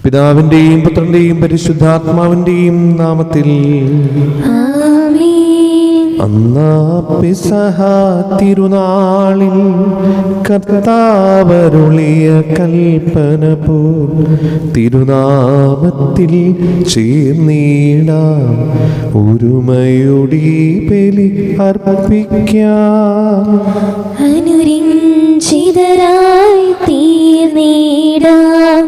പിതാവിന്റെയും പുത്രന്റെയും പരിശുദ്ധാത്മാവിന്റെയും നാമത്തിൽ അന്നാ പെസഹ തിരുനാളിൽ കർത്താവരുളിയ കൽപ്പന പോൽ തിരുനാമത്തിൽ ചേർന്നിടാം, ഒരുമയോടെ ബലി അർപ്പിക്കാം. അനുരഞ്ജിതരായി തീർന്നിടാം,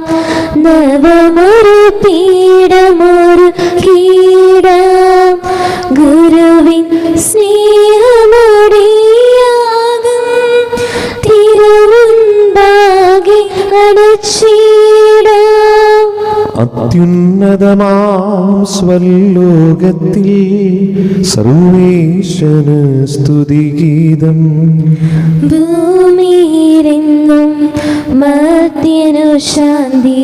നവമൊരു പീഠമൊരു കീടാം, ഗുരുവിൻ സ്നേഹമൊടിയാകും തിരുമുൻപാകെ അടച്ചിടാം. അത്യുന്നതമാം സ്വലോകത്തിൽ സർവേശ്വര സ്തുതിഗീതം. ഭൂമിയിലെങ്ങും മർത്യനു ശാന്തി,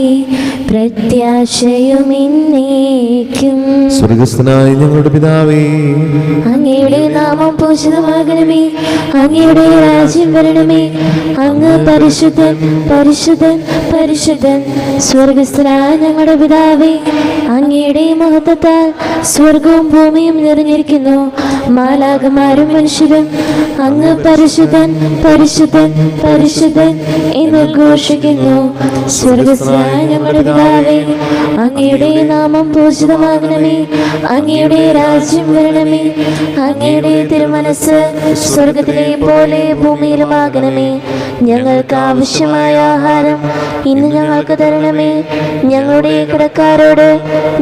പ്രത്യാശയും എന്നേക്കും. സ്വർഗ്ഗസ്ഥനായ ഞങ്ങളുടെ പിതാവേ, അങ്ങയുടെ നാമം പൂജിതമാകണമേ, അങ്ങയുടെ രാജ്യം വരണമേ, അങ്ങ് പരിശുദ്ധൻ പരിശുദ്ധൻ പരിശുദ്ധൻ. സ്വർഗ്ഗസ്ഥനായ ഞങ്ങളുടെ പിതാവേ, അങ്ങയുടെ മഹത്വത്താൽ സ്വർഗവും ഭൂമിയും നിറഞ്ഞിരിക്കുന്നു. മാലാഖമാരും മനുഷ്യരും അങ്ങ് പരിശുദ്ധൻ പരിശുദ്ധൻ പരിശുദ്ധൻ എന്ന് ഘോഷിക്കുന്നു. സ്വർഗ്ഗസ്ഥനായ ഞങ്ങളുടെ പിതാവേ, അങ്ങയുടെ നാമം പൂജിതമാകണമേ, അങ്ങയുടെ രാജ്യം വരണമേ, അങ്ങയുടെ തിരുമനസ് സ്വർഗത്തിലെ പോലെ ഭൂമിയിലുമാകണമേ. ഞങ്ങൾക്ക് ആവശ്യമായ ആഹാരം ഇന്ന് ഞങ്ങൾക്ക് തരണമേ. ഞങ്ങളുടെ കടക്കാരോട്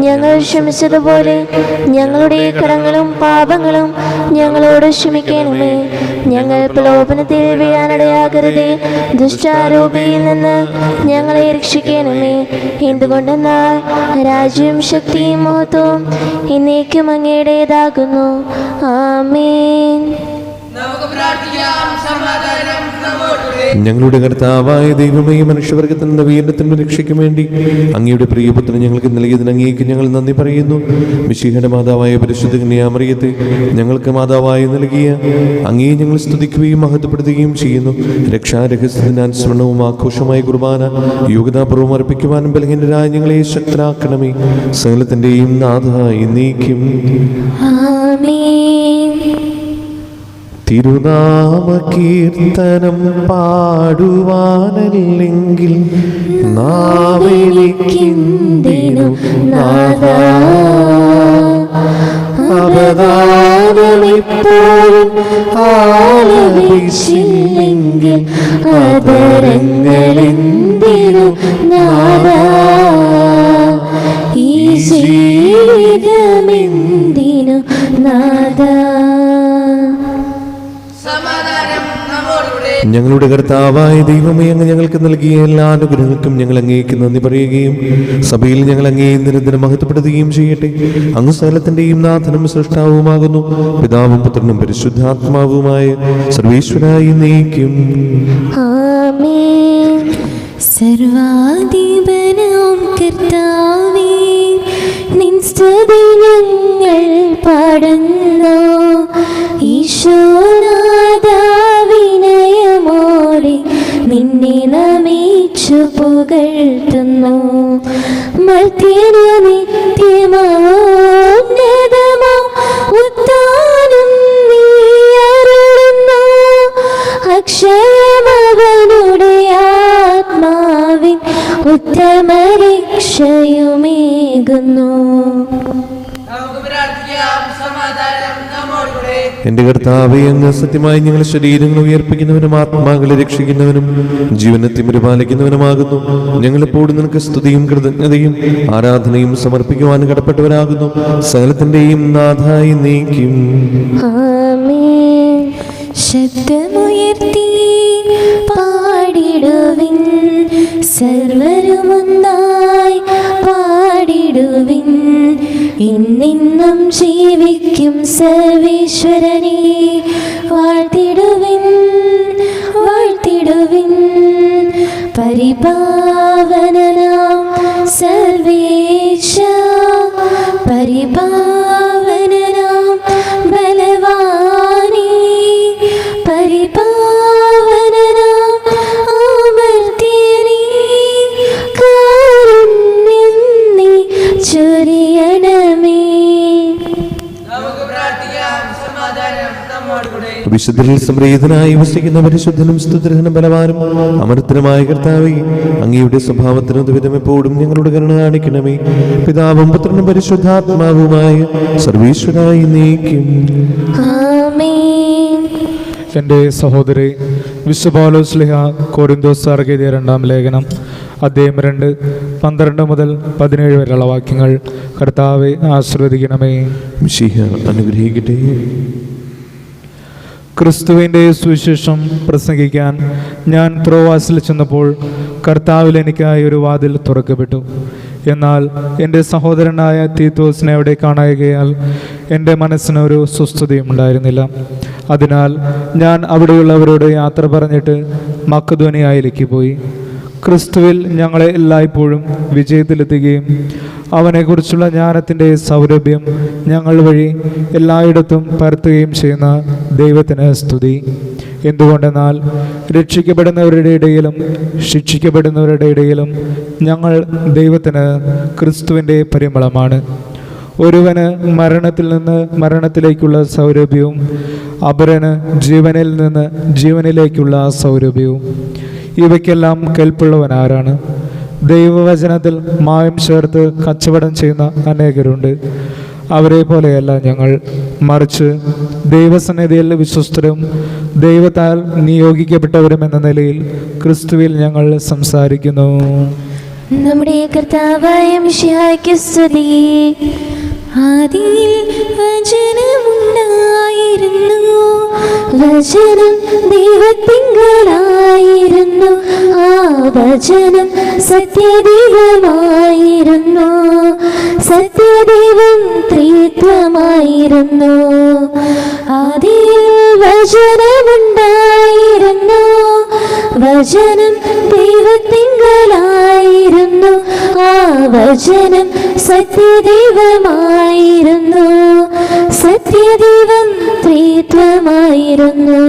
ഞങ്ങൾ ക്ഷമിച്ചതുപോലെ ഞങ്ങളുടെ കടങ്ങളും പാപങ്ങളും ഞങ്ങളോട് ക്ഷമിക്കണമേ. ഞങ്ങൾ പ്രലോഭനത്തിൽ വീഴാനിടയാകരുതേ, ദുഷ്ടാരൂപിയിൽ നിന്ന് ഞങ്ങളെ രക്ഷിക്കണമേ. എന്തുകൊണ്ടെന്നാൽ രാജ്യവും ശക്തിയും മഹത്വവും എന്നേക്കും അങ്ങയുടേതാകുന്നു. ആമേൻ. ഞങ്ങളുടെ കർത്താവായ ദൈവമേ, മനുഷ്യവർഗത്തിന്റെ വീരത്തിന്റെ രക്ഷയ്ക്ക് വേണ്ടി അങ്ങയുടെ പ്രിയപുത്രൻ ഞങ്ങൾക്ക് നൽകിയതിന് അങ്ങേക്ക് ഞങ്ങൾ നന്ദി പറയുന്നു. മിശിഹയുടെ മാതാവായ പരിശുദ്ധ കന്യാമറിയത്തെ ഞങ്ങൾക്ക് മാതാവായി നൽകിയ അങ്ങേ ഞങ്ങൾ സ്തുതിക്കുകയും മഹത്വപ്പെടുത്തുകയും ചെയ്യുന്നു. രക്ഷാരഹസ്യത്തിന് അനുസ്മരണവും ആഘോഷമായ കുർബാന യോഗ്യതാപൂർവ്വം അർപ്പിക്കുവാനും ബലഹീനരായ ഞങ്ങളെ ശക്തരാക്കണമേ. സകലത്തിന്റെയും നാഥ എന്നേക്കും തിരുനാമ കീർത്തനം പാടുവാനല്ലെങ്കിൽ നാവെനിക്കെന്തിനു നാഥാ, അവദാനമിപ്പോഴും ആലപിച്ചില്ലെങ്കിൽ അതരങ്ങളെന്തിനു നാഥാ, ഈ ജീവിതമെന്തിനു നാഥാ. ഞങ്ങളുടെ കർത്താവായ ദൈവമേ, അങ്ങ് ഞങ്ങൾക്ക് നൽകിയ എല്ലാ അനുഗ്രഹങ്ങൾക്കും ഞങ്ങൾ അങ്ങേക്ക് നന്ദി പറയുകയും സഭയിൽ ഞങ്ങൾ അങ്ങേ നിരന്തരം മഹത്വപ്പെടുത്തുകയും ചെയ്യട്ടെ. അങ്ങ് സകലത്തിന്റെയും നാഥനും സൃഷ്ടാവുമാകുന്നു. പിതാവും പുത്രനും പരിശുദ്ധാത്മാവുമായ സർവേശ്വരായി എന്നേക്കും ആമേൻ. സർവാധിപനാം കർത്താവേ, നിൻ സ്തുതി ഞങ്ങൾ പാടുന്നു. ഈശോനാഥാ, വിനയമോടെ നിന്നെ നമിച്ചു പുകഴ്ത്തുന്നു. മർത്യനു നിത്യമോന്നതമോ ഉത്താനം നീ അരുളുന്നു. അക്ഷയമവനുടെ ആത്മാവിൻ ഉത്തമ രക്ഷയുമേകുന്നു. എന്റെ കർത്താവേ, അങ്ങ് സത്യമായി ഞങ്ങളുടെ ശരീരങ്ങൾ ഉയർപ്പിക്കുന്നവനും ആത്മാക്കളെ രക്ഷിക്കുന്നവനും ജീവനെ പരിപാലിക്കുന്നവനുമാകുന്നു. ഞങ്ങളെപ്പോഴും നിനക്ക് സ്തുതിയും കൃതജ്ഞതയും ആരാധനയും സമർപ്പിക്കുവാൻ കടപ്പെട്ടവരാകുന്നു. സകലത്തിന്റെയും നാഥായി നീക്കും. ആമേൻ. ശബ്ദമുയർത്തി പാടിടുവിൻ, സർവരുമൊന്നായി പാടിടുവിൻ. ഇന്നെന്നും ജീവിക്കും സർവേശ്വരനെ വാഴ്ത്തിടുവിൻ വാഴ്ത്തിടുവിൻ. പരിപാവനനാം സർവേശ, പരിപാവനനാം ബലവാനേ, പരിപാവനനാം അമർത്യനേ, കാരുണ്യ വിശുദ്ധരിൽ സംപ്രീതനായി വസിക്കുന്ന പരിശുദ്ധനും സ്തുതിർഹനും ബലവാനും അമർത്തനുമായ കർത്താവേ, അങ്ങയുടെ സ്വഭാവത്തിന് ഉദ്വിധം എപ്പോഴും ഞങ്ങളുടെ കരുണ കാണിക്കണമേ. പിതാവും പുത്രനും പരിശുദ്ധാത്മാവുമായ സർവീശ്വരായി നീക്കും. ആമേൻ. എൻ്റെ സഹോദരി, വിശുദ്ധ പൗലോസ് കൊരിന്തോസ്യർക്ക് എഴുതിയ 2-ാം ലേഖനം അധ്യായം 2 12 മുതൽ 17 വരെയുള്ള വാക്യങ്ങൾ. കർത്താവെ ആശീർവദിക്കണമേ. മിശിഹ അനുഗ്രഹിക്കട്ടെ. ക്രിസ്തുവിൻ്റെ സുവിശേഷം പ്രസംഗിക്കാൻ ഞാൻ ത്രോവാസിൽ ചെന്നപ്പോൾ കർത്താവിൽ എനിക്കായി ഒരു വാതിൽ തുറക്കപ്പെട്ടു. എന്നാൽ എൻ്റെ സഹോദരനായ തീത്തോസിനെ അവിടെ കാണായകയാൽ എൻ്റെ മനസ്സിനൊരു സ്വസ്ഥതയും ഉണ്ടായിരുന്നില്ല. അതിനാൽ ഞാൻ അവിടെയുള്ളവരോട് യാത്ര പറഞ്ഞിട്ട് മക്കദോനിയയിലേക്ക് പോയി. ക്രിസ്തുവിൽ ഞങ്ങളെ എല്ലായ്പ്പോഴും വിജയത്തിലെത്തുകയും അവനെക്കുറിച്ചുള്ള ജ്ഞാനത്തിൻ്റെ സൗരഭ്യം ഞങ്ങൾ വഴി എല്ലായിടത്തും പരത്തുകയും ചെയ്യുന്ന ദൈവത്തിന് സ്തുതി. എന്തുകൊണ്ടെന്നാൽ രക്ഷിക്കപ്പെടുന്നവരുടെ ഇടയിലും ശിക്ഷിക്കപ്പെടുന്നവരുടെ ഇടയിലും ഞങ്ങൾ ദൈവത്തിന് ക്രിസ്തുവിൻ്റെ പരിമളമാണ്. ഒരുവന് മരണത്തിൽ നിന്ന് മരണത്തിലേക്കുള്ള സൗരഭ്യവും അപരന് ജീവനിൽ നിന്ന് ജീവനിലേക്കുള്ള സൗരഭ്യവും. ഇവയ്ക്കെല്ലാം കെൽപ്പുള്ളവനാരാണ്? ദൈവവചനത്തിൽ മായം ചേർത്ത് കച്ചവടം ചെയ്യുന്ന അനേകരുണ്ട്. അവരെ പോലെയല്ല ഞങ്ങൾ, മറിച്ച് ദൈവസന്നിധിയിൽ വിശ്വസ്തരും ദൈവത്താൽ നിയോഗിക്കപ്പെട്ടവരും എന്ന നിലയിൽ ക്രിസ്തുവിൽ ഞങ്ങൾ സംസാരിക്കുന്നു. നമ്മുടെ കർത്താവായ മിശിഹായ്ക്ക് സ്തുതി. ആദിയിൽ വചനമുണ്ടായിരുന്നു, വചനം ദൈവത്തിങ്കലായിരുന്നു, ആ വചനം സത്യദൈവമായിരുന്നു, സത്യദൈവം ത്രിത്വമായിരുന്നു. ആദിയിൽ വചനമുണ്ടായിരുന്നു, വചനം ദൈവത്തിങ്കലായിരുന്നു, ആ വചനം സത്യദൈവമായിരുന്നു, സത്യദൈവം ത്രിത്വമായിരുന്നു.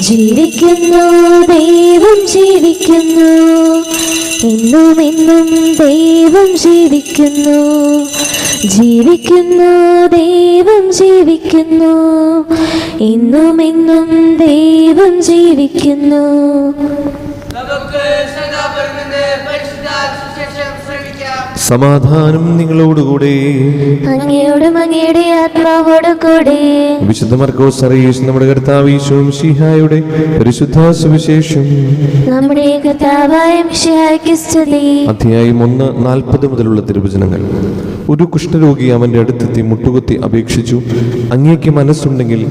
ജീവിക്കുന്നു, ദൈവം ജീവിക്കുന്നു, എന്നും എന്നും ദൈവം ജീവിക്കുന്നു. ജീവിക്കുന്നു, ദൈവം ജീവിക്കുന്നു, എന്നും എന്നും ദൈവം ജീവിക്കുന്നു. സമാധാനം നിങ്ങളോടുകൂടെ. അങ്ങയോടും അങ്ങയുടെ ആത്മാവോടും കൂടെ. വിശുദ്ധ മർക്കോസ് അറിയിച്ച നമ്മുടെ കർത്താവ് ഈശോ മിശിഹായുടെ പരിശുദ്ധ സുവിശേഷം. നമ്മുടെ കർത്താവായ മിശിഹായ്ക്ക് സ്തുതി. അധ്യായം 1:40 മുതലുള്ള തിരുവചനങ്ങൾ. ഒരു കുഷ്ഠരോഗി അവൻ്റെ അടുത്തെത്തി മുട്ടുകുത്തി അപേക്ഷിച്ചു, അങ്ങേക്ക് മനസ്സുണ്ടെങ്കിൽ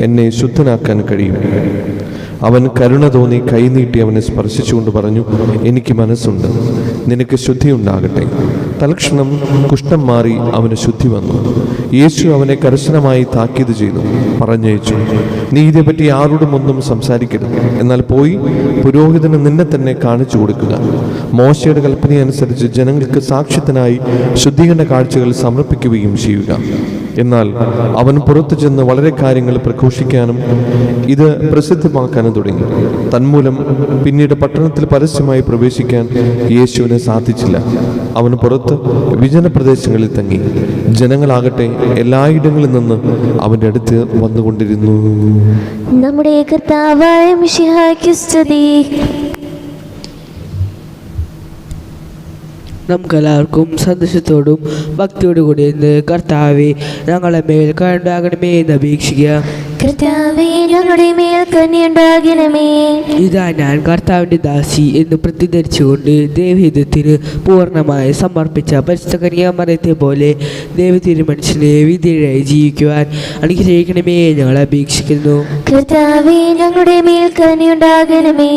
എന്നെ ശുദ്ധനാക്കാൻ കഴിയും. അവൻ കരുണ തോന്നി കൈനീട്ടി അവനെ സ്പർശിച്ചുകൊണ്ട് പറഞ്ഞു, എനിക്ക് മനസ്സുണ്ട്, നിനക്ക് ശുദ്ധിയുണ്ടാകട്ടെ. തൽക്ഷണം കുഷ്ഠം മാറി അവന് ശുദ്ധി വന്നു. യേശു അവനെ കർശനമായി താക്കീത് ചെയ്തു, പറഞ്ഞയച്ചു, നീ ഇതേപ്പറ്റി ആരോടും ഒന്നും സംസാരിക്കരുത്. എന്നാൽ പോയി പുരോഹിതന് നിന്നെ തന്നെ കാണിച്ചു കൊടുക്കുക. മോശയുടെ കൽപ്പനയനുസരിച്ച് ജനങ്ങൾക്ക് സാക്ഷ്യത്തിനായി ശുദ്ധീകരണ കാഴ്ചകൾ സമർപ്പിക്കുകയും ചെയ്യുക. എന്നാൽ അവൻ പുറത്തു ചെന്ന് വളരെ കാര്യങ്ങൾ പ്രഘോഷിക്കാനും ഇത് പ്രസിദ്ധമാക്കാനും തുടങ്ങി. തന്മൂലം പിന്നീട് പട്ടണത്തിൽ പരസ്യമായി പ്രവേശിക്കാൻ യേശുവിന് സാധിച്ചില്ല. അവൻ പുറത്ത് വിജനപ്രദേശങ്ങളിൽ തങ്ങി. ജനങ്ങളാകട്ടെ എല്ലായിടങ്ങളിൽ നിന്ന് അവൻ്റെ അടുത്ത് വന്നുകൊണ്ടിരുന്നു. നമ്മുടെ കർത്താവായ മിശിഹായ്ക്ക് സ്തുതി. നമുക്കെല്ലാവർക്കും സന്തോഷത്തോടും ഭക്തിയോടും കൂടി ഇന്ന് കർത്താവെ ഞങ്ങളെ മേൽ കരുണയാകണമേ എന്ന് അപേക്ഷിക്കുക. കർത്താവേ, ഞങ്ങളുടെ മേൽ കരുണയുണ്ടാകണമേ. ഇതാ ഞാൻ കർത്താവിൻ്റെ ദാസി എന്ന് പ്രതിധരിച്ചുകൊണ്ട് ദൈവഹിതത്തിന് പൂർണ്ണമായി സമർപ്പിച്ച പരിശുദ്ധ കന്യാമറിയത്തെ പോലെ ദൈവതിരുമനുഷ്യനെ വിധേയരായി ജീവിക്കുവാൻ അനുഗ്രഹിക്കണമേ ഞങ്ങൾ അപേക്ഷിക്കുന്നു. കർത്താവേ, ഞങ്ങളുടെ മേൽ കരുണയുണ്ടാകണമേ.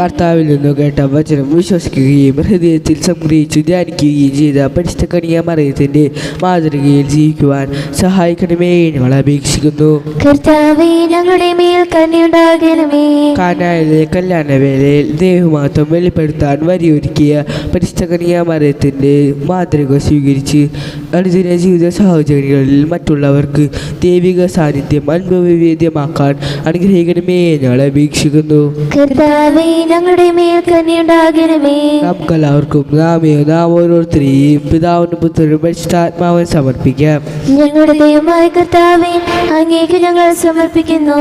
കർത്താവിൽ നിന്ന് കേട്ട വചനം വിശ്വസിക്കുകയും ഹൃദയത്തിൽ സംഗ്രഹിച്ചു ധ്യാനിക്കുകയും ചെയ്ത പരിശുദ്ധ കന്യാമറിയത്തിൻ്റെ മാതൃകയിൽ ജീവിക്കുവാൻ സഹായിക്കണമേ ഞങ്ങൾ അപേക്ഷിക്കുന്നു. കർത്താവേ, ഞങ്ങളുടെ മേൽ കരുണയുണ്ടാകണമേ. കാനായിലെ കല്യാണവേളയിൽ ദൈവമാത്വം വെളിപ്പെടുത്താൻ വരിയൊരുക്കിയ പരിശുദ്ധ കന്യാമറിയത്തിൻ്റെ മാതൃക സ്വീകരിച്ച് അനുദിന ജീവിത സാഹചര്യങ്ങളിൽ മറ്റുള്ളവർക്ക് ദൈവിക സാന്നിധ്യം അനുഭവവേദ്യമാക്കാൻ അനുഗ്രഹിക്കണമേ ഞങ്ങൾ അപേക്ഷിക്കുന്നു. കർത്താവേ ഞങ്ങളുടെ മേൽ കനിയുണ്ടാകണമേ. നമുക്കെല്ലാവർക്കും നാം ഓരോരുത്തരെയും പിതാവിനും പുത്രനും പരിശുദ്ധാത്മാവിന് സമർപ്പിക്കാം. ഞങ്ങളുടെ ദൈവമായ കർത്താവേ, അങ്ങേക്ക് ഞങ്ങൾ സമർപ്പിക്കുന്നു.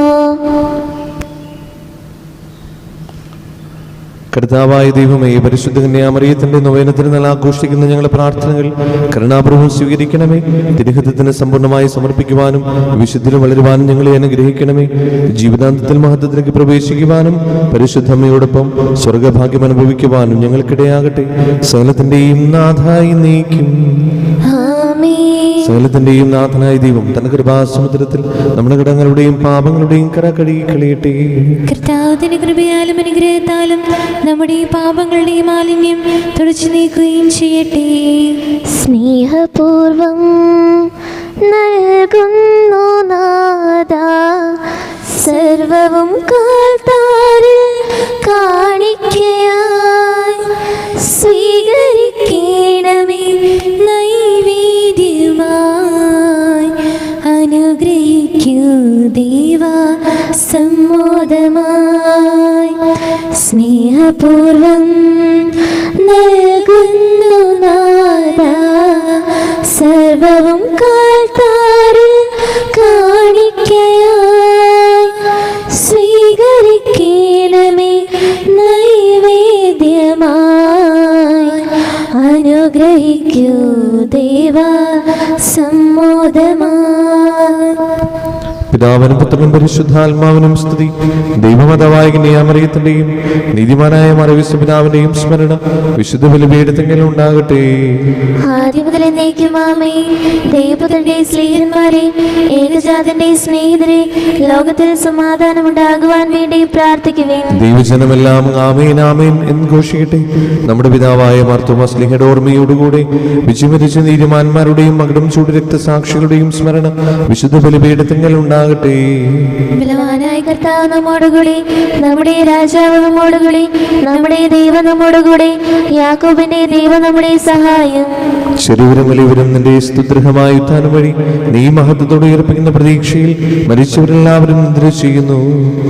കർത്താവായ ദൈവമേ, പരിശുദ്ധ കന്യാമറിയത്തിന്റെ നൊവേനത്തിന് നല്ല ആഘോഷിക്കുന്ന ഞങ്ങളുടെ പ്രാർത്ഥനകൾ കരുണാപൂർവ്വം സ്വീകരിക്കണമേ. തിരുഹിതത്തിന് സമ്പൂർണ്ണമായി സമർപ്പിക്കുവാനും വിശുദ്ധിയിൽ വളരുവാനും ഞങ്ങളെ അനുഗ്രഹിക്കണമേ. ജീവിതാന്തത്തിൽ മഹത്വത്തിലേക്ക് പ്രവേശിക്കുവാനും പരിശുദ്ധമ്മയോടൊപ്പം സ്വർഗഭാഗ്യം അനുഭവിക്കുവാനും ഞങ്ങൾക്കിടയാകട്ടെ. സകലത്തിന്റെയും നാഥായി നീക്കും. സകലത്തിന്റെയും നാഥനായ ദൈവം തന്റെ കൃപാസമുദ്രത്തിൽ നമ്മുടെ കടങ്ങളുടെയും പാപങ്ങളുടെയും കര കഴുകി കളയട്ടെ. കർത്താവിന്റെ കൃപയാലും അനുഗ്രഹത്താലും നമ്മുടെ പാപങ്ങളുടെ മാലിന്യം തുടച്ചു നീക്കുകയും ചെയ്യട്ടെ. സ്നേഹപൂർവം നൽകുന്നു നാഥാ സർവവും കാൽത്താരിൽ കാണിക്കയായി സ്വീകരിക്കണമേ. നൈവേദ്യമായി അനുഗ്രഹിക്കൂ ദേവാ സമ്മോദമായി. സ്നേഹപൂർവം നൽകുന്നു നാഥാ സർവവും കാൽത്താരിൽ കാണിക്കയായി സ്വീകരിക്കണമേ. നൈവേദ്യമായി അനുഗ്രഹിക്കൂ ദേവാ സമ്മോദമായി. പിതാവിനും പുത്രനും പരിശുദ്ധാത്മാവിനും സ്തുതി. ദൈവമതവായ കന്യാമറിയത്തിന്റെയും നീതിമാനായ മറിയൂസേപ്പ് പിതാവിന്റെയും സ്മരണ വിശുദ്ധ ബലിപീഠത്തിങ്കൽ ഉണ്ടാകട്ടെ. ആദ്യം മുതൽ എന്നേക്കും ആമേൻ. ദൈവപുത്രന്റെ സ്നേഹിതന്മാരെ, ഏകജാതന്റെ സ്നേഹിതരെ, ലോകത്തിൽ സമാധാനം ഉണ്ടാകുവാൻ വേണ്ടി പ്രാർത്ഥിക്കുവേൻ. ദൈവജനമെല്ലാം ആമേൻ ആമേൻ എന്ന് ഘോഷിക്കട്ടെ. നമ്മുടെ പിതാവായ മാർത്തോമാ ശ്ലീഹയുടെ ഓർമ്മയോടുകൂടെ വിജയമരിച്ച നീതിമാന്മാരുടെയും മകടും ചൂട് രക്തസാക്ഷികളുടെയും സ്മരണ വിശുദ്ധ ബലിപീഠത്തിങ്കൽ ഉണ്ടാകട്ടെ. ബലവാനായ കർത്താവ് നമ്മോടുകൂടി, നമ്മുടെ രാജാവ് നമ്മോടുകൂടി, നമ്മുടെ ദൈവം നമ്മോടുകൂടി, യാക്കോബിന്റെ ദൈവം നമ്മുടെ സഹായം. ചെറുവരും വലിയവരും നിന്റെ സ്തുത്യർഹമായ ഉത്ഥാനം വഴി നീ മഹത്വത്തോടെ ഉയർപ്പിക്കുന്ന പ്രതീക്ഷയിൽ മരിച്ചവരെല്ലാവരും നിദ്ര ചെയ്യുന്നു.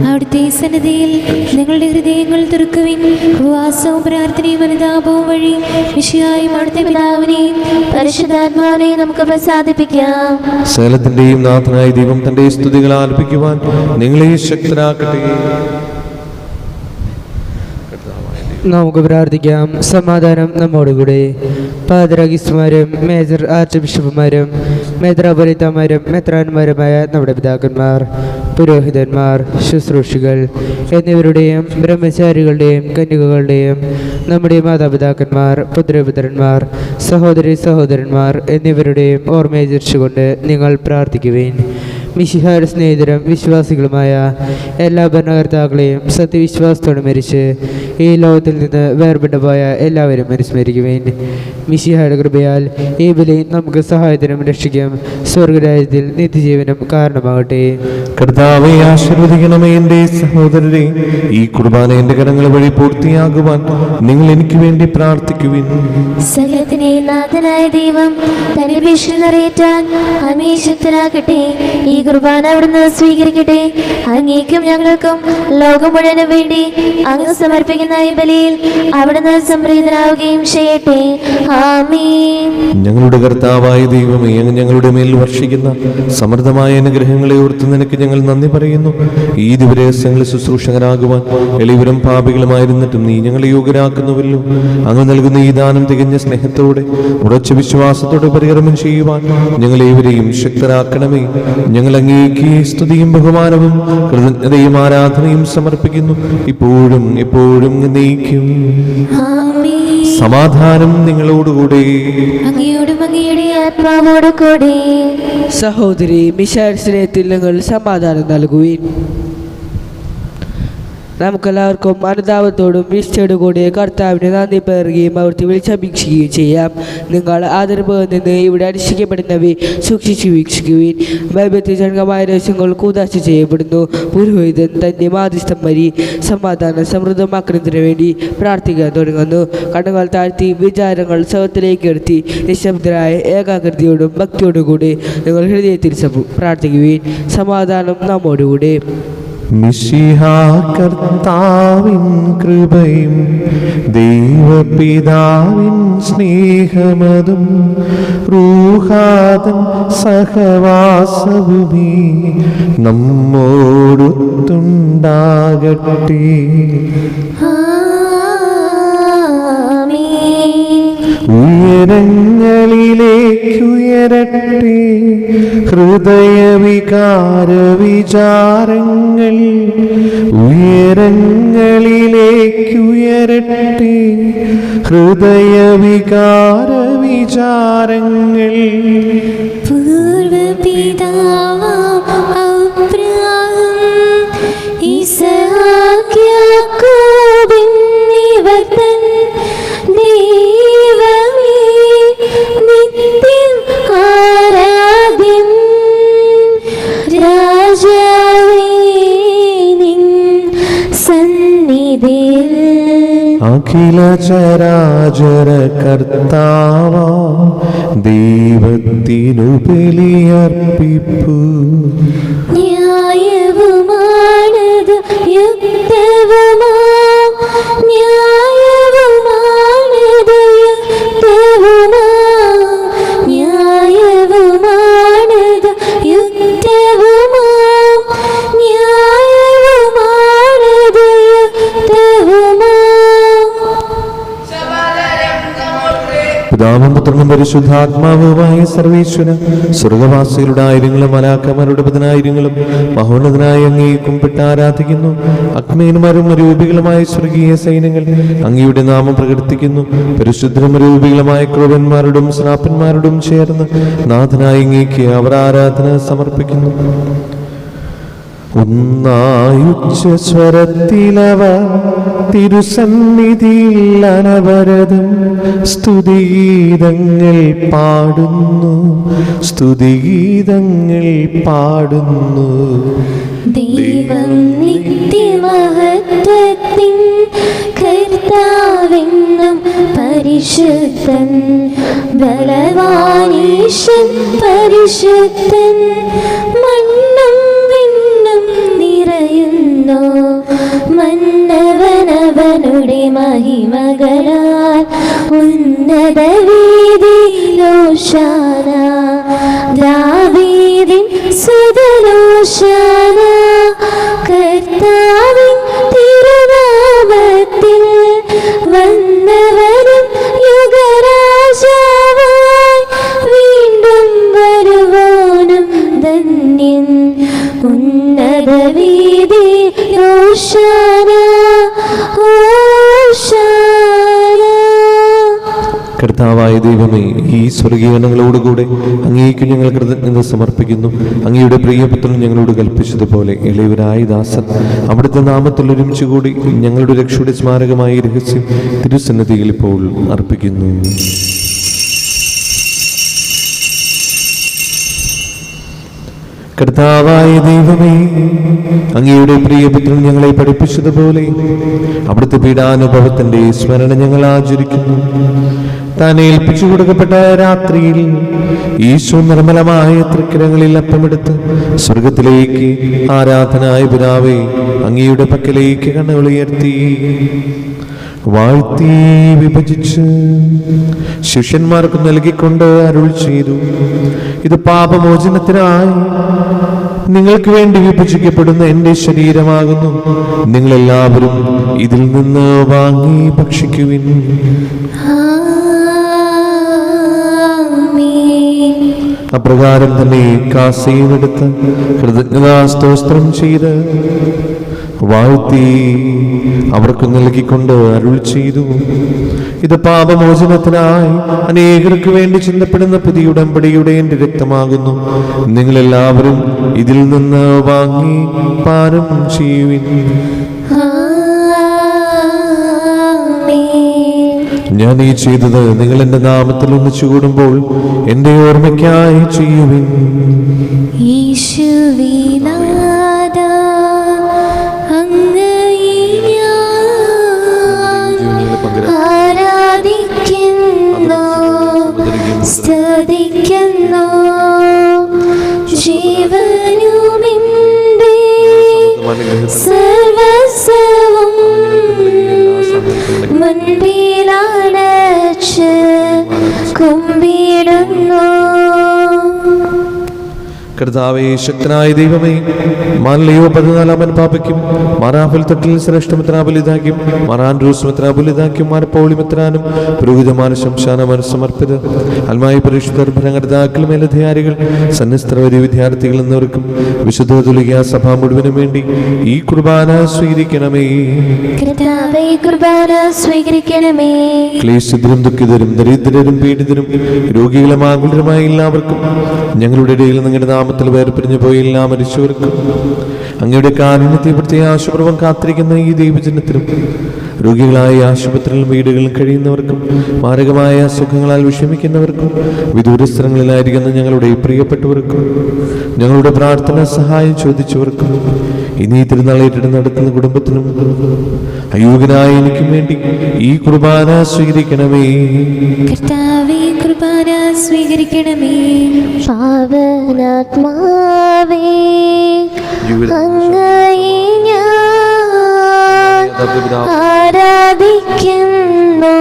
അവിടുത്തെ സന്നിധിയിൽ നിങ്ങളുടെ ഹൃദയങ്ങൾ തുറക്കുവിൻ. ഉപവാസവും പ്രാർത്ഥനയും അനുതാപവും വഴി വിശയായും അവിടുത്തെ പിതാവിനെയും പരിശുദ്ധാത്മാവിനെ നമുക്ക് പ്രസാദിപ്പിക്കാം. സകലത്തിന്റെയും നാഥനായ ദൈവം തന്റെ സ്തുതികൾ ആലപിക്കുവാൻ നിങ്ങളെ ശക്തരാക്കട്ടെ. നമുക്ക് പ്രാർത്ഥിക്കാം. സമാധാനം നമ്മോടുകൂടെ. പാദ്രാഗീസ്മാരും മേജർ ആർച്ച് ബിഷപ്പുമാരും മെത്രാപൊലീത്തമാരും മെത്രാന്മാരുമായ നമ്മുടെ പിതാക്കന്മാർ, പുരോഹിതന്മാർ, ശുശ്രൂഷികൾ എന്നിവരുടെയും ബ്രഹ്മചാരികളുടെയും കന്യകകളുടെയും നമ്മുടെ മാതാപിതാക്കന്മാർ, പുത്രപുത്രന്മാർ, സഹോദരി സഹോദരന്മാർ എന്നിവരുടെയും ഓർമ്മയചരിച്ചുകൊണ്ട് നിങ്ങൾ പ്രാർത്ഥിക്കുവേൻ. മിശിഹായുടെ സ്നേഹിതരും വിശ്വാസികളുമായ എല്ലാ ഭരണകർത്താക്കളെയും സത്യവിശ്വാസത്തോടെ മരിച്ച് ഈ ലോകത്തിൽ നിന്ന് വേർപെട്ടു പോയ എല്ലാവരും അനുസ്മരിക്കുവേൻ. മിശിഹായുടെ കൃപയാൽ ഈ ബലി നമുക്ക് സഹായത്തിനും രക്ഷിക്കും സ്വർഗരാജ്യത്തിൽ നിത്യജീവനും കാരണമാകട്ടെ. കർത്താവെ ആശീർവദിക്കണമേ. എൻ്റെ സഹോദരരെ, ഈ കുർബാന എൻ്റെ കരങ്ങൾ വഴി പൂർത്തിയാകുവാൻ നിങ്ങൾ എനിക്ക് വേണ്ടി പ്രാർത്ഥിക്കുവിൻ. സകലത്തിനെ നാഥനായ ദൈവം തന്റെ ഭീഷണി നിറയേറ്റാൻ അങ്ങേ ശക്തനാക്കട്ടെ. ഈ കുർബാന അവിടുന്ന് സ്വീകരിക്കട്ടെ. അങ്ങേക്കും ഞങ്ങൾക്കും ലോകം മുഴുവനും വേണ്ടി അങ്ങ് സമർപ്പിക്കുന്ന ഈ ബലിയിൽ അവിടുന്ന് സംപ്രീതനാവുകയും ചെയ്യട്ടെ. ആമേൻ. ഞങ്ങളുടെ കർത്താവായ ദൈവമേ, അങ്ങ് ഞങ്ങളുടെ മേൽ വർഷിക്കുന്ന സമൃദ്ധമായ അനുഗ്രഹങ്ങളെ ഓർത്ത് നിനക്ക് ഞങ്ങൾ നന്ദി പറയുന്നു. ഈ ദിവരഹസ്യങ്ങളിൽ ശുശ്രൂഷകരാകുവാൻ എളിവരും പാപികളുമായിരുന്നിട്ടും നീ ഞങ്ങളെ യോഗ്യരാക്കുന്നുവല്ലോ. അങ്ങ് നൽകുന്ന ഈ ദാനം തികഞ്ഞ സ്നേഹത്തോടെ ഉറച്ച വിശ്വാസത്തോടെ പരികർമ്മം ചെയ്യുവാൻ ഞങ്ങളേവരെയും ശക്തരാക്കണമേ. ഞങ്ങൾ അങ്ങേക്ക് സ്തുതിയും ബഹുമാനവും കൃതജ്ഞതയും ആരാധനയും സമർപ്പിക്കുന്നു, ഇപ്പോഴും എപ്പോഴും എന്നേക്കും. സമാധാനം നിങ്ങളോടുകൂടെ. അങ്ങയോടും അങ്ങയുടെ ആത്മാവോട് കൂടെ. സഹോദരി മിശാൽ സ്നേഹത്തിൽ നിങ്ങൾ സമാധാനം നൽകുവിൻ. നമുക്കെല്ലാവർക്കും അനുതാപത്തോടും വിശ്വയോടുകൂടി കർത്താവിനെ നന്ദി പറയുകയും അവിടുത്തെ വിളിച്ചപേക്ഷിക്കുകയും ചെയ്യാം. നിങ്ങൾ ആദരവ് നിന്ന് ഇവിടെ അനുഷ്ഠിക്കപ്പെടുന്നവയെ സൂക്ഷിച്ചു വീക്ഷിക്കുവിൻ. വൈവിധ്യജനകമായ രഹസ്യങ്ങൾ കൂതാശ ചെയ്യപ്പെടുന്നു. പുരോഹിതൻ തൻ്റെ മാധ്യസ്ഥം വഴി സമാധാനം സമൃദ്ധമാക്കുന്നതിന് വേണ്ടി പ്രാർത്ഥിക്കാൻ തുടങ്ങുന്നു. കണ്ണുകൾ താഴ്ത്തി വിചാരങ്ങൾ സവത്തിലേക്ക് എടുത്തി നിശബ്ദരായ ഏകാഗ്രതയോടും ഭക്തിയോടുകൂടി നിങ്ങൾ ഹൃദയത്തിൽ പ്രാർത്ഥിക്കുവിൻ. സമാധാനം നമ്മോടുകൂടെ. മിശിഹാ കർത്താവിൻ കൃപയും ദൈവപിതാവിൻ സ്നേഹമതും റൂഹാദൻ സഹവാസവുമേ നമ്മോടൊത്തുണ്ടാകട്ടെ. ഉയരങ്ങളിലേക്കുയരട്ടെ ഹൃദയവികാര വിചാരങ്ങൾ. ഉയരങ്ങളിലേക്കുയരട്ടെ ഹൃദയവികാര വിചാരങ്ങൾ. പൂർവപിതാവാം അബ്രാഹാം ഇസ്ഹാക്ക് യാക്കോബ് എന്നിവർ തൻ ദൈവമേ നിത്യം ആരാധ്യൻ. രാജാവേ നിൻ സന്നിധിയിൽ അഖില ചരാചര കർത്താവ ദൈവത്തിനു ബലിയർപ്പിപ്പു. ന്യായവുമാണത് യുക്തവുമാം ന്യായവുമാണത് യുക്തവുമാം ന്യായവുമാണത് യുക്തവുമാം ന്യായവുമാണത് യുക്തവുമാം. പിതാവും പുത്രനും പരിശുദ്ധാത്മാവുമായ സർവീശ്വര സ്വർഗവാസികളുടെ ആയിരങ്ങളും മലാക്കന്മാരുടെ പതിനായിരങ്ങളും മഹോന്നതനായ അങ്ങേ കുമ്പിട്ട് ആരാധിക്കുന്നു. അഗ്നേന്മാരും രൂപികളുമായ സ്വർഗീയ സൈന്യങ്ങൾ അങ്ങയുടെ നാമം പ്രകീർത്തിക്കുന്നു. പരിശുദ്ധരും രൂപികളുമായ ക്രൂപന്മാരോടും ശ്രാപ്പന്മാരോടും ചേർന്ന് നാഥനായ അങ്ങേക്ക് അവർ ആരാധന സമർപ്പിക്കുന്നു. ഒന്നായുച്ചസ്വരത്തിലവ തിരുസന്നിധിയിൽ അനവരതം സ്തുതിഗീതങ്ങൾ പാടുന്നു, സ്തുതിഗീതങ്ങൾ പാടുന്നു. ദൈവം നിത്യമഹത്വത്തിൻ കർത്താവെന്നും പരിശുദ്ധൻ, ബലവാനീശൻ പരിശുദ്ധൻ. മണ്ണും വിണ്ണും നിറയുന്നു മന്നവനവനുടെ മഹിമകളാൽ. ഉന്നത വീതിയിലോശാന ദാവീദിൻ സുതലോശാന. കർത്താവിൻ തിരുനാമത്തിൽ വന്നവനും യുഗരാജാവായി വീണ്ടും വരുവാനും ധന്യൻ. ഉന്നത വീതിയിലോശാന ഓശാന. കർത്താവായ ദൈവമേ, ഈ സ്വർഗീയനങ്ങളോടുകൂടെ അങ്ങേക്ക് ഞങ്ങൾ കൃതജ്ഞത സമർപ്പിക്കുന്നു. അങ്ങയുടെ പ്രിയപുത്രൻ ഞങ്ങളോട് കൽപ്പിച്ചതുപോലെ ഇളയവരായ ദാസൻ അവിടുത്തെ നാമത്തിൽ ഒരുമിച്ച് കൂടി ഞങ്ങളുടെ രക്ഷയുടെ സ്മാരകമായ രഹസ്യം തിരുസന്നിധിയിൽ ഇപ്പോൾ അർപ്പിക്കുന്നു. കർത്താവായ ദൈവമേ, അങ്ങയുടെ പ്രിയപുത്രൻ ഞങ്ങളെ പഠിപ്പിച്ചതുപോലെ അവിടുത്തെ പീഡാനുഭവത്തിന്റെ സ്മരണ ഞങ്ങൾ ആചരിക്കുന്നു. താൻ ഏൽപ്പിച്ചു കൊടുക്കപ്പെട്ട രാത്രിയിൽ ഈശോ നിർമ്മലമായ തൃക്കരങ്ങളിൽ അപ്പമെടുത്ത് സ്വർഗത്തിലേക്ക് ആരാധനായ പിതാവേ അങ്ങയുടെ പക്കലേക്ക് കണ്ണുകൾ ഉയർത്തി വാഴ്ത്തി വിഭജിച്ച് ശിഷ്യന്മാർക്ക് നൽകിക്കൊണ്ട് അരുൾ ചെയ്തു, ഇത് പാപമോചനത്തിനായി നിങ്ങൾക്ക് വേണ്ടി വിഭജിക്കപ്പെടുന്ന എൻ്റെ ശരീരമാകുന്നു. നിങ്ങളെല്ലാവരും ഇതിൽ നിന്ന് വാങ്ങി ഭക്ഷിക്കുവിൻ. അപ്രകാരം തന്നെ കാസയും എടുത്ത് കൃതജ്ഞതാസ്തോത്രം ചെയ്ത് വാഴ്ത്തി അവർക്ക് നൽകിക്കൊണ്ട് അരുൾ ചെയ്തു, ഇത് പാപമോചനത്തിനായി അനേകർക്ക് വേണ്ടി ചിന്തപ്പെടുന്ന പുതിയ ഉടമ്പടിയുടെ എൻ്റെ രക്തമാകുന്നു. നിങ്ങളെല്ലാവരും ഇതിൽ നിന്ന് വാങ്ങി പാനം ചെയ്യുവിൻ. ഞാൻ ഈ ചെയ്തത് നിങ്ങൾ എൻ്റെ നാമത്തിൽ ഒന്നിച്ചു കൂടുമ്പോൾ എൻ്റെ ഓർമ്മയ്ക്കായി ചെയ്യുവിൻ. യേശുവേ നാഥാ, അങ്ങയെ ഞാൻ ആരാധിക്കുന്നു, സ്തുതിക്കുന്നു. ജീവനുമെന്റെ സർവസ്വവും മുൻപിലടച്ച് കുമ്പിടുന്നു. കർത്താവേ, ശക്തനായ ദൈവമേ, മാർലയോ 14 പാപ്പയ്ക്കും മാറാഫൽ തൊട്ടിൽ ശ്രേഷ്ഠമിത്രാബലിതാക്കും മാറാൻ റൂസ്മിത്രാബലിതാക്കും മാർപ്പൗളിമിത്രാനും പുരോഹിതമാന ശംശാനമാന സമർപ്പിത അൽമായി പരിശുദ്ധർ ഭരണകർത്താക്കൾ മേലധികാരികൾ സന്യസ്ത്രവരി വിദ്യാർത്ഥികൾ എന്നിവർക്കും വിശുദ്ധ തുലിക സഭ മുഴുവനും വേണ്ടി ഈ കുർബാന സ്വീകരിക്കണമേ. കർത്താവേ, കുർബാന സ്വീകരിക്കണമേ. ക്ലേശിതരും ദുഃഖിതരും ദരിദ്രരും പീഡിതരും രോഗികളും ആകുലരുമായ എല്ലാവർക്കും ഞങ്ങളുടെ ഇടയിൽ നിങ്ങളുടെ നാമത്തിൽ വേർപിരിഞ്ഞു പോയി എല്ലാ മരിച്ചവർക്കും അങ്ങയുടെ കാരുണ്യത്തെ പ്രത്യാശപൂർവ്വം കാത്തിരിക്കുന്ന ഈ ദൈവജനത്തിനും രോഗികളായ ആശുപത്രികളിലും വീടുകളിലും കഴിയുന്നവർക്കും മാരകമായ അസുഖങ്ങളാൽ വിഷമിക്കുന്നവർക്കും വിദൂരസ്ഥലങ്ങളിലായിരിക്കുന്ന ഞങ്ങളുടെ പ്രിയപ്പെട്ടവർക്കും ഞങ്ങളുടെ പ്രാർത്ഥന സഹായം ചോദിച്ചവർക്കും ഇനി തിരുനാളേറ്റിട്ട് നടത്തുന്ന കുടുംബത്തിനും അയോഗ്യനായ എനിക്കും വേണ്ടി ഈ കുർബാന സ്വീകരിക്കണമേ. കർത്താവേ, കുർബാന സ്വീകരിക്കണമേ. പാവനാത്മാവേ, അങ്ങയെ ഞാൻ ആരാധിക്കുന്നു,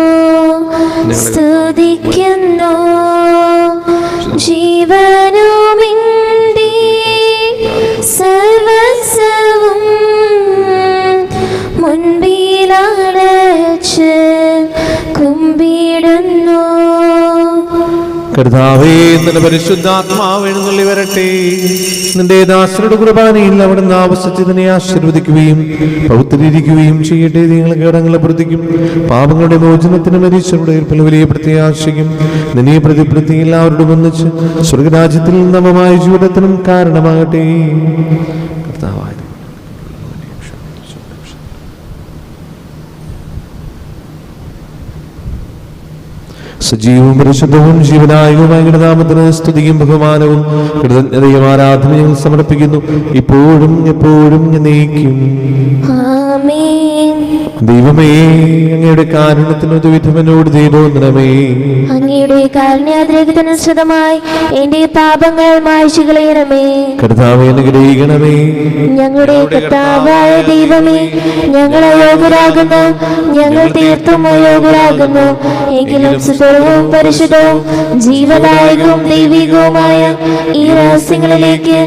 സ്തുതിക്കുന്നു. ജീവനുമെന്റെ സർവസ്വവും മുൻപിലടച്ച് കുമ്പിടുന്നു. കർത്താവേ, നിന്റെ പരിശുദ്ധാത്മാവ് എഴുന്നള്ളി വരട്ടെ. നിന്റെ ദാസരുടെ കുർബാനയിൽ അവിടുന്ന് ആവശ്യത്തിനെ ആശീർവദിക്കുകയും പൗത്രീകരിക്കുകയും ചെയ്യട്ടെ. നിങ്ങളെ കടങ്ങളെ പ്രതിക്കും പാപങ്ങളുടെ മോചനത്തിന് മരിച്ചവരുടെ വലിയ പ്രത്യാശയും നിന്നെ പ്രതിപ്രതി എല്ലാവരോടും ഒന്നിച്ച് സ്വർഗരാജ്യത്തിൽ നവമായ ജീവിതത്തിനും കാരണമാകട്ടെ. കർത്താവായ സജീവവും പരിശുദ്ധവും ജീവനായകവുമായ നാമത്തിന് സ്തുതിയും ബഹുമാനവും കൃതജ്ഞതയും ആരാധനയും സമർപ്പിക്കുന്നു, ഇപ്പോഴും എപ്പോഴും എന്നേക്കും. ആമേൻ. ദൈവമേ, അങ്ങയുടെ കാരുണ്യത്തിന് വിധമനോട് ദൈവമേ, അങ്ങയുടെ കാരുണ്യാതിരേകത്തിനനുസൃതമായി എന്റെ പാപങ്ങൾ മായ്ച്ചു കളയണമേ. കർത്താവേ, അനുഗ്രഹിക്കണമേ. ഞങ്ങളുടെ കർത്താവായ ദൈവമേ, ഞങ്ങൾ അയോഗ്യരാകുന്നു, ഞങ്ങൾ തീർത്തും അയോഗ്യരാകുന്നു. എങ്കിലും സുസ്ഥിരവും പരിശുദ്ധവും ജീവദായകവും ദൈവികവുമായ ഈ രഹസ്യങ്ങളിലേക്ക്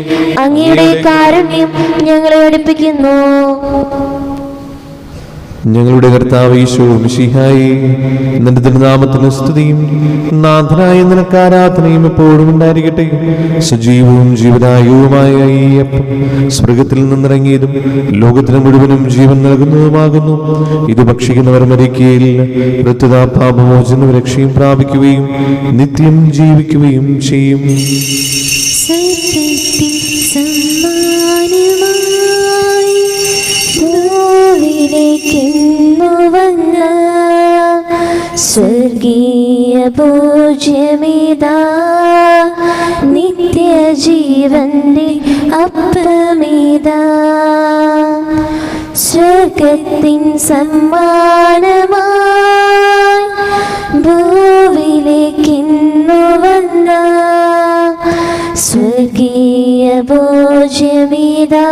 അങ്ങയുടെ കാരുണ്യം ഞങ്ങളെ അടുപ്പിക്കുന്നു. ഞങ്ങളുടെ കർത്താവ് ഈശോ മിശിഹായേ, നിന്റെ തിരുനാമത്തിന് സ്തുതിയും നാഥനായ നിനക്ക് ആരാധനയും എപ്പോഴും ഉണ്ടായിരിക്കട്ടെ. സജീവവും ജീവദായകവുമായ ഈ അപ്പം സ്വർഗത്തിൽ നിന്നിറങ്ങിയതും ലോകത്തിന് മുഴുവനും ജീവൻ നൽകുന്നതുമാകുന്നു. ഇത് ഭക്ഷിക്കുന്നവർ മരിക്കുകയില്ല, പ്രത്യുത പാപമോചനവും രക്ഷയും പ്രാപിക്കുകയും നിത്യം ജീവിക്കുകയും ചെയ്യും. സത്യത്തിൻ സമ്മാനമായി ഭൂവിലേക്കെന്നു വന്ന സ്വർഗീയ ഭോജ്യമിതാ, നിത്യജീവന്റെ അപ്പമിതാ. സ്വർഗത്തിൻ സമ്മാനമായി ഭൂവിലേക്കെന്നു വന്ന സ്വർഗീയ ഭോജ്യമിതാ,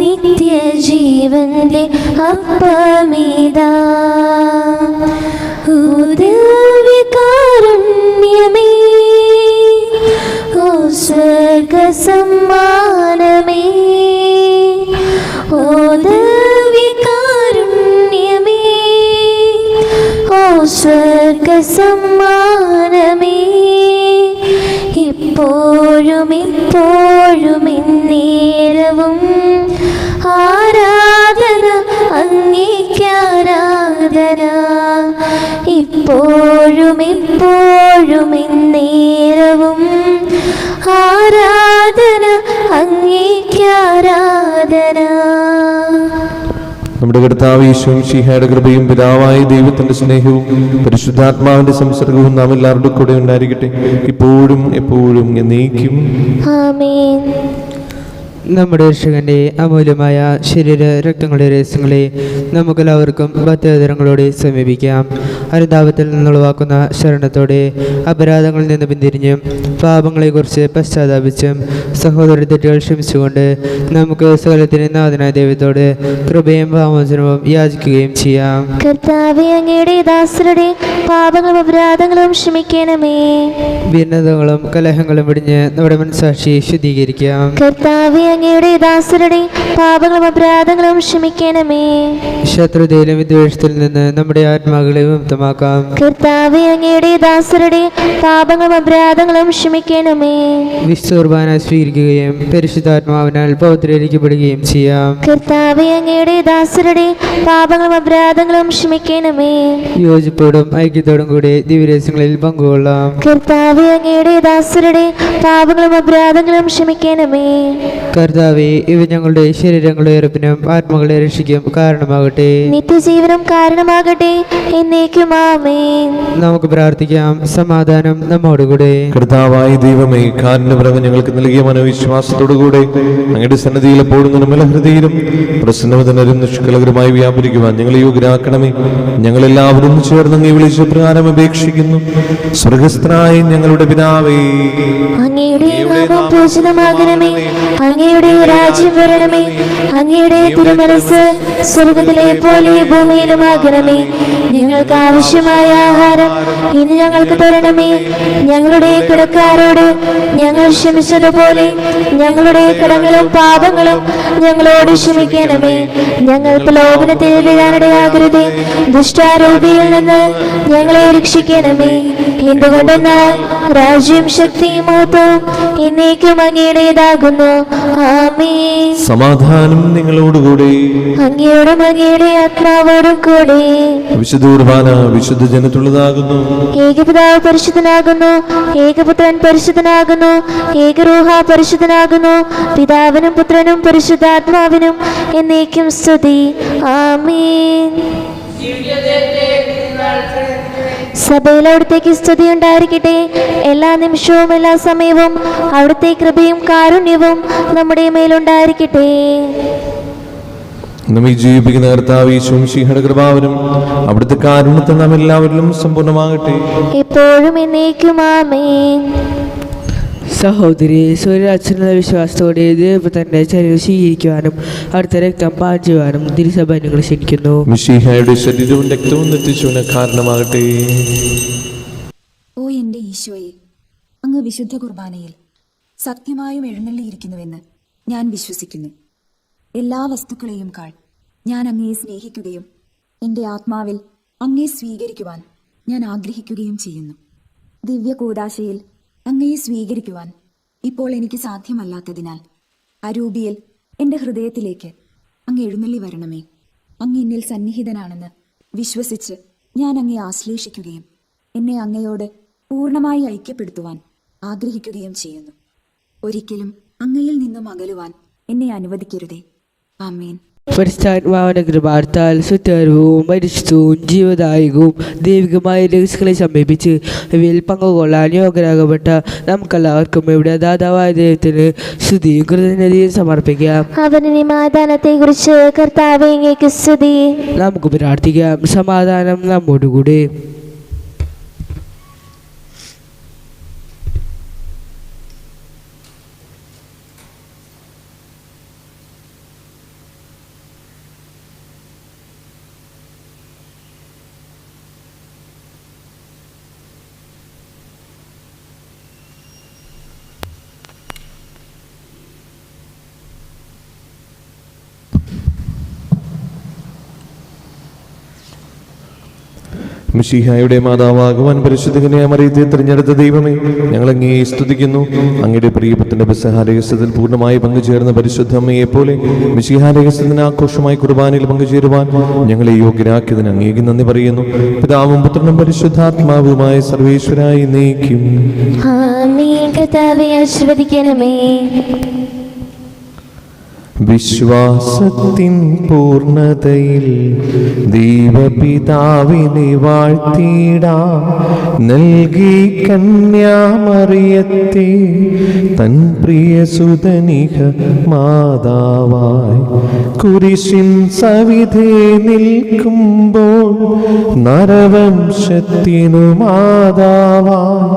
നിത്യജീവന്റെ അപ്പമിതാ. ഓ ദിവ്യകാരുണ്യമേ, ഓ സ്വർഗസമ്മാനമേ, ഓ ദിവ്യകാരുണ്യമേ, ഓ സ്വർഗസമ്മാനമേ, ഇപ്പോഴും ഇപ്പോഴും എന്നേരവും ആരാധന അങ്ങേക്കാരാധന. ഇപ്പോഴും ഇപ്പോഴും എന്നേരവും ആരാധന അങ്ങേക്കാരാധന. നമ്മുടെ കർത്താവ് യേശു മിശിഹായുടെ കൃപയും പിതാവായ ദൈവത്തിന്റെ സ്നേഹവും പരിശുദ്ധാത്മാവിന്റെ സംസർഗവും നാം എല്ലാവരുടെ കൂടെ ഉണ്ടായിരിക്കട്ടെ, ഇപ്പോഴും എപ്പോഴും എന്നേക്കും. ആമേൻ. നമ്മുടെ രക്ഷകന്റെ അമൂല്യമായ ശരീര രക്തങ്ങളുടെ രഹസ്യങ്ങളെ നമുക്കെല്ലാവർക്കും ഭക്തിയാദരങ്ങളോടെ സമീപിക്കാം. അനുതാപത്തിൽ നിന്നുളവാക്കുന്ന ശരണത്തോടെ അപരാധങ്ങളിൽ നിന്ന് പിന്തിരിഞ്ഞും പാപങ്ങളെക്കുറിച്ച് പശ്ചാത്താപിച്ചും സഹോദര തെറ്റുകൾ ക്ഷമിച്ചുകൊണ്ട് നമുക്ക് സകലത്തിന് നാഥനായ ദൈവത്തോട് കൃപയും പാമോചനവും യാചിക്കുകയും ചെയ്യാം. കർത്താവേ, അങ്ങയുടെ ദാസരുടെ പാപങ്ങളും അപരാധങ്ങളും ക്ഷമിക്കണമേ. ഭിന്നതകളും കലഹങ്ങളും വെടിഞ്ഞ് നമ്മുടെ മനസ്സാക്ഷിയെ ശുദ്ധീകരിക്കാം. കർത്താവേ, അങ്ങയുടെ ദാസരുടെ പാപങ്ങളും അപരാധങ്ങളും ക്ഷമിക്കണമേ. ശത്രുതയിലും വിദ്വേഷത്തിൽ നിന്ന് നമ്മുടെ ആത്മാക്കളെ വിമുക്തമാക്കാം. കർത്താവേ, അങ്ങയുടെ ദാസരുടെ പാപങ്ങളും അപരാധങ്ങളും ക്ഷമിക്കണമേ. വിശുദ്ധ സ്വീകരിക്കുകയും പരിശുദ്ധാത്മാവിനാൽ പൗത്രീകരിക്കപ്പെടുകയും ചെയ്യാം. കർത്താവേ, അങ്ങയുടെ ദാസരുടെ പാപങ്ങളും അപരാധങ്ങളും ക്ഷമിക്കണമേ. യോജിപ്പോടും ഐക്യത്തോടും കൂടി ദിവ്യരഹസ്യങ്ങളിൽ പങ്കുകൊള്ളാം. കർത്താവേ, അങ്ങയുടെ ദാസരുടെ പാപങ്ങളും അപരാധങ്ങളും ക്ഷമിക്കണമേ. കർത്താവേ, ഇവ ഞങ്ങളുടെ ശരീരങ്ങളുടെ ഉറപ്പിനും ആത്മാക്കളെ രക്ഷിക്കും കാരണമാകട്ടെ. നിത്യജീവനം കാരണമാകട്ടെ, എന്നേക്കും ആമേൻ. നമുക്ക് പ്രാർത്ഥിക്കാം. സമാധാനം നമ്മോടുകൂടെ. കർത്താവായ ദൈവമേ, കാരുണ്യപ്രഭ ഞങ്ങൾക്ക് നൽകിയ മനോവിശ്വാസത്തോടുകൂടെ അങ്ങയുടെ സന്നിധിയിൽ എപ്പോഴും നിർമ്മല ഹൃദയരും പ്രസന്നവതനരും നിഷ്കളകരുമായി വ്യാപരിക്കുവാൻ ഞങ്ങളെ യോഗ്യരാക്കണമേ. ഞങ്ങളെല്ലാവരും ചേർന്ന് അങ്ങേ വിളിച്ച പ്രകാരം അപേക്ഷിക്കുന്നു. സ്വർഗസ്ഥനായ ഞങ്ങളുടെ പിതാവേ, അങ്ങയുടെ നാമം പൂജിതമാകണമേ. അങ്ങയുടെ രാജ്യം വരണമേ. അങ്ങയുടെ തിരുമനസ്സ് സ്വർഗത്തിലെ പോലെ ഭൂമിയിലുമാകണമേ. ഞങ്ങൾക്ക് ആവശ്യമായ ആഹാരം ഇന്ന് ഞങ്ങൾക്ക് തരണമേ. ഞങ്ങളുടെ കടക്കാരോട് ഞങ്ങൾ ക്ഷമിച്ചതുപോലെ ഞങ്ങളുടെ കടങ്ങളും പാപങ്ങളും ഞങ്ങളോട് ക്ഷമിക്കണമേ. ഞങ്ങൾ പ്രലോഭനത്തിൽ വീഴാനിടയാകരുതേ, ദുഷ്ടാരൂപിയിൽ നിന്ന് ഞങ്ങളെ രക്ഷിക്കണമേ. എന്തുകൊണ്ടെന്നാൽ രാജ്യം ശക്തിയും മഹത്വവും എന്നേക്കും അങ്ങയുടേതാകുന്നു. ആമേൻ. സമാധാനം നിങ്ങളോടുകൂടെ. അങ്ങയോടും അങ്ങയുടെ ആത്മാവോടും കൂടെ. വിശുദ്ധ കുർബാന വിശുദ്ധ ജനത്തുള്ളതാകുന്നു. ഏകപിതാവ് പരിശുദ്ധനാകുന്നു, ഏകപുത്രൻ പരിശുദ്ധനാകുന്നു, ഏകരൂഹ പരിശുദ്ധനാകുന്നു. പിതാവിനും പുത്രനും പരിശുദ്ധാത്മാവിനും എന്നേക്കും സ്തുതി. ആമേൻ. സഭയിൽ അവിടുത്തേക്ക് സ്തുതി ഉണ്ടായിരിക്കട്ടെ. എല്ലാ നിമിഷവും എല്ലാ സമയവും അവിടുത്തെ കൃപയും കാരുണ്യവും നമ്മുടെ മേലുണ്ടായിരിക്കട്ടെ. നമ്മെ ജീവിപ്പിക്കുന്ന കർത്താവ് യേശു മിശിഹായുടെ കൃപാവരും അവിടുത്തെ കാരുണ്യത്തിൽ നാം എല്ലാവരിലും സമ്പൂർണ്ണമാകട്ടെ, എപ്പോഴും എന്നേക്കും ആമേൻ. സഹോദരി, സൂര്യരാജനുള്ള വിശ്വാസത്തോടെ ദൈവത്തിന്റെ ചരിവ് സ്വീകരിക്കുവാനും അടുത്ത രക്തം പാഞ്ചുവാനും തിരുസഭ നിങ്ങൾ ക്ഷണിക്കുന്നു. മിശിഹായുടെ ശരീരവും രക്തവും നിർത്തിച്ചുവിന് കാരണമാകട്ടെ. ഓ എൻ്റെ ഈശോയെ, അങ്ങ് വിശുദ്ധ കുർബാനയിൽ സത്യമായും എഴുന്നള്ളിയിരിക്കുന്നുവെന്ന് ഞാൻ വിശ്വസിക്കുന്നു. എല്ലാ വസ്തുക്കളെയും കാൾ ഞാൻ അങ്ങയെ സ്നേഹിക്കുകയും എൻ്റെ ആത്മാവിൽ അങ്ങയെ സ്വീകരിക്കുവാൻ ഞാൻ ആഗ്രഹിക്കുകയും ചെയ്യുന്നു. ദിവ്യ കൂദാശയിൽ അങ്ങയെ സ്വീകരിക്കുവാൻ ഇപ്പോൾ എനിക്ക് സാധ്യമല്ലാത്തതിനാൽ അരൂപിയിൽ എൻ്റെ ഹൃദയത്തിലേക്ക് അങ്ങ് എഴുന്നള്ളി വരണമേ. അങ്ങ് എന്നിൽ സന്നിഹിതനാണെന്ന് വിശ്വസിച്ച് ഞാൻ അങ്ങയെ ആശ്ലേഷിക്കുകയും എന്നെ അങ്ങയോട് പൂർണ്ണമായി ഐക്യപ്പെടുത്തുവാൻ ആഗ്രഹിക്കുകയും ചെയ്യുന്നു. ഒരിക്കലും അങ്ങയിൽ നിന്നും അകലുവാൻ എന്നെ അനുവദിക്കരുതേ. ആമേൻ. പരിശുദ്ധാത്മാവിന്റെ കൃപാർത്താൽ സുത്യർവും പരിശുദ്ധവും ജീവദായകവും ദൈവികമായ രഹസ്യങ്ങളെ സമീപിച്ച് ഇവയിൽ പങ്കുകൊള്ളാൻ യോഗ്യരാകപ്പെട്ട നമുക്കെല്ലാവർക്കും ഇവിടെ ദാതാവായ ദൈവത്തിന് സ്തുതിയും കൃതജ്ഞതയും സമർപ്പിക്കാം. അവന്റെ സമാധാനത്തെ കുറിച്ച് കർത്താവേ അങ്ങേക്ക് സ്തുതി. നമുക്ക് പ്രാർത്ഥിക്കാം. സമാധാനം നമ്മോടുകൂടെ. മിശിഹായുടെ മാതാവാകുവാൻ പരിശുദ്ധ കന്യാമറിയത്തെ തിരഞ്ഞെടുത്ത ദൈവമേ, ഞങ്ങൾ അങ്ങയെ സ്തുതിക്കുന്നു. അങ്ങയുടെ പ്രിയപുത്രന്റെ പെസഹാരഹസ്യത്തിൽ പൂർണ്ണമായി പങ്കുചേർന്ന പരിശുദ്ധ അമ്മയെ പോലെ മിശിഹാരഹസ്യത്തിന് ആഘോഷമായി കുർബാനയിൽ പങ്കുചേരുവാൻ ഞങ്ങളെ യോഗ്യരാക്കിയതിന് അങ്ങേക്ക് നന്ദി പറയുന്നു. പിതാവും പുത്രനും പരിശുദ്ധാത്മാവുമായ സർവേശ്വരായി നയിക്കും. ആമേൻ. കർത്താവേ ആശീർവദിക്കണമേ. വിശ്വാസത്തിൻ പൂർണ്ണതയിൽ ദൈവപിതാവിനെ വാഴ്ത്തിയിടാം. നൽകി കന്യാമറിയത്തെ തൻ പ്രിയസുതനിക മാതാവായി കുരിശിൻ സവിധേ നിൽക്കുമ്പോൾ നരവംശത്തിനു മാതാവായി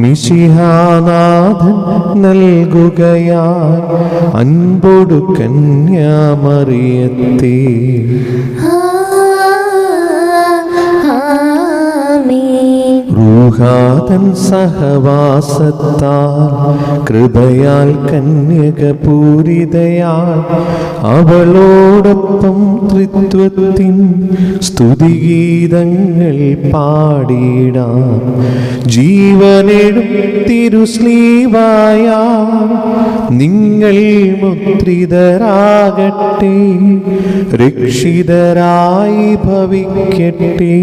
മിശിഹാനാഥൻ നൽകുകയായി അൻപൊടു കന്യാമറിയത്തെ. റൂഹാതൻ സഹവാസത്താൽ കൃപയാൽ കന്യകപൂരിതയാൽ അവളോടൊപ്പം ത്രിത്വത്തിൻ സ്തുതിഗീതങ്ങൾ പാടിടാം. ജീവനെടും തിരുസ്ലീവായ നിങ്ങൾ മുദ്രിതരാകട്ടെ, രക്ഷിതരായി ഭവിക്കട്ടെ,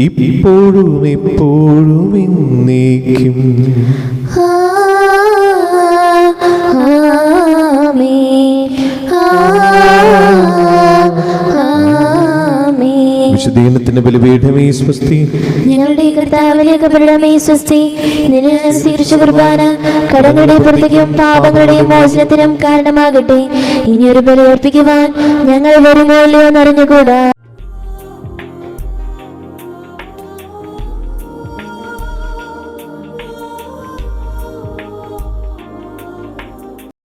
ഇപ്പോഴും എപ്പോഴും എന്നേക്കും. വിശുദ്ധീനത്തിന്റെ ബലിപീഠമേ സ്വസ്തി. ഞങ്ങളുടെ കർത്താവിലേക്ക് പരമേ സ്വസ്തി. നിന്നെ സ്വീകരിച്ച കുർബാന കടങ്ങളുടെ പുറത്തേക്കും പാപങ്ങളുടെയും മോചനത്തിനും കാരണമാകട്ടെ. ഇനിയൊരു ബലി അർപ്പിക്കുവാൻ ഞങ്ങൾ വരുമോ ഇല്ലയോ എന്നറിഞ്ഞുകൂടാ.